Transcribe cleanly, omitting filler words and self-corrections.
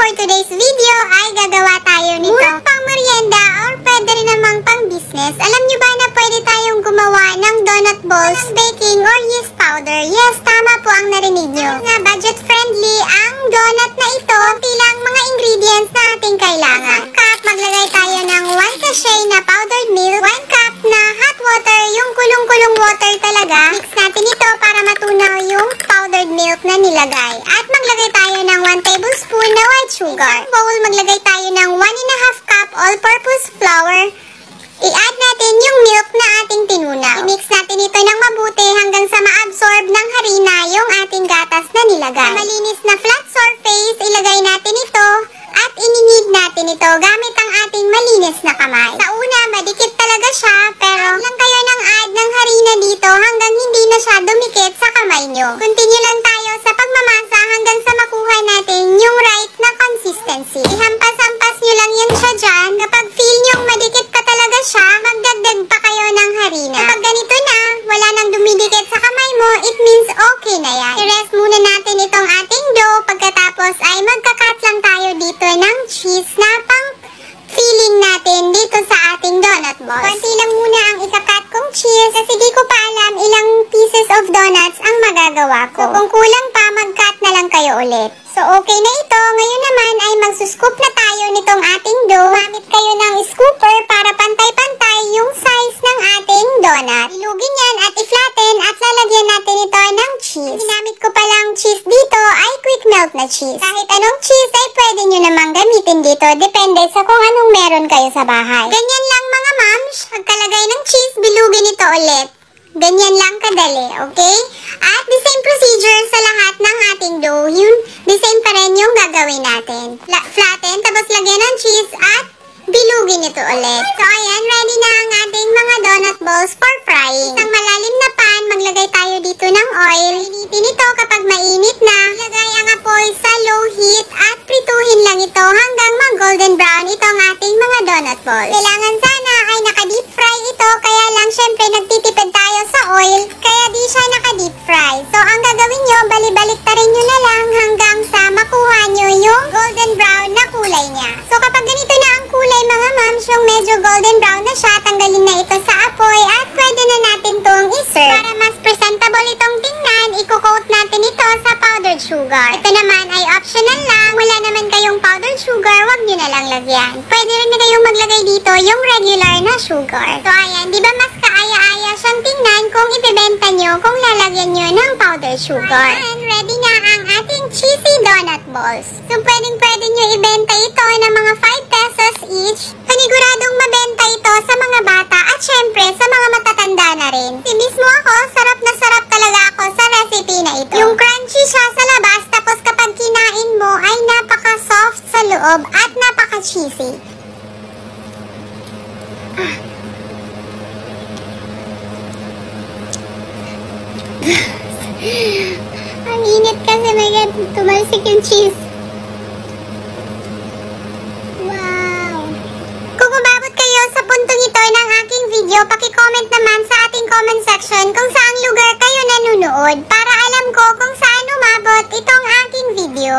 for today's video ay gagawa tayo nito. Murang pang merienda or pwede rin namang pang business. Alam nyo ba na pwede tayong gumawa ng donut balls, baking or yeast powder? Yes, tama po ang narinig nyo. Nga budget friendly ang donut na ito. Pilang mga ingredients na ating kailangan. 1 cup, maglagay tayo ng 1 sachet na powdered milk. 1 cup na hot water, yung kulong-kulong water talaga. Mix natin ito para matunaw yung powdered milk na nilagay. At maglagay tayo ng 1 tablespoon na white sugar. Sa bowl, maglagay tayo ng 1½ cup all-purpose flour. I-add natin yung milk na ating tinunaw. I-mix natin ito ng mabuti hanggang sa ma-absorb ng harina yung ating gatas na nilagay. Sa malinis na flat surface, ilagay natin ito at ininid natin ito gamit ang ating malinis na kamay. Sa una, madikit talaga siya, pero lang kayo ng add ng harina dito hanggang hindi na siya dumikit sa kamay nyo. Continue lang tayo sa pagmamasa hanggang sa makuha natin yung right na consistency. Ihampas-hampas nyo lang yan siya dyan. Kapag feel nyo madikit pa talaga siya, magdagdag pa kayo ng harina. Kapag ganito na, wala nang dumidikit sa kamay mo, it means okay na yan. I-rest muna natin itong ating dough. Pagkatapos ay magkakat lang tayo dito ng cheese na pang filling natin dito sa ating donut balls. Konti lang muna ang ikakat kong cheese kasi di ko pa alam ilang pieces of donuts ang magagawa ko. So kung kulang pa, mag-cut na lang kayo ulit. So okay na ito. Ngayon naman ay magsuscoop na tayo nitong ating dough. Gamit kayo ng scooper para pantay-pantay yung size ng ating donut. Ilugin yan at i-flatten at lalagyan natin ito ng cheese. Ginamit ko palang cheese dito ay quick melt na cheese. Kahit anong cheese ay pwede nyo namang gamitin dito. Depende sa kung anong meron kayo sa bahay. Ganyan lang mga moms. Pagkalagay ng cheese, bilugin ito ulit. Ganyan lang kadali, okay? At the same procedure sa lahat ng ating dough. Yun, the same pa rin yung gagawin natin. Flatten, tapos lagyan ng cheese at bilugin ito ulit. So ayan, ready na ang ating mga donut balls for frying. Isang malalim na pan, maglagay tayo dito ng oil. Initin ito kapag mainit na. Ilagay ang apoy sa low heat at prituhin lang ito hanggang mag-golden brown itong ating mga donut balls. Kailangan sana ay naka-deep fry ito, kaya lang syempre nagtitipid tayo sa oil, kaya di siya naka-deep fry. So ang gagawin nyo, bali-baliktarin nyo na lang hanggang sa makuha nyo yung golden brown na kulay niya. So kapag ganito na ang kulay mga moms, yung medyo golden brown na siya, tanggalin na ito sa apoy at pwede na natin itong iserve. Para mas presentable itong tingnan, i-coat natin ito sa powdered sugar. Ito naman ay optional lang. Wala naman kayong powdered sugar, wag nyo na lang lagyan. Pwede rin na kayong maglagay dito yung regular na sugar. So ayan, di ba mas kaaya-aya siyang tingnan kung ibebenta nyo kung lalagyan nyo ng powdered sugar. And ready na ang ating cheesy donut balls. So pwedeng-pwede nyo ibenta ito ng mga 5 pesos each. Paniguradong mabenta ito sa mga bata at syempre sa mga matatanda na rin. Si mismo ako, sarap na sarap talaga ako sa recipe na ito. Yung crunchy siya sa labas, tapos kapag kinain mo ay napaka-soft sa loob at napaka-cheesy. Ang init kasi may tumalsik yung cheese. Wow! Kung umabot kayo sa puntong ito ng aking video, paki-comment naman sa ating comment section kung saang lugar kayo nanonood para alam ko kung saan umabot itong aking video.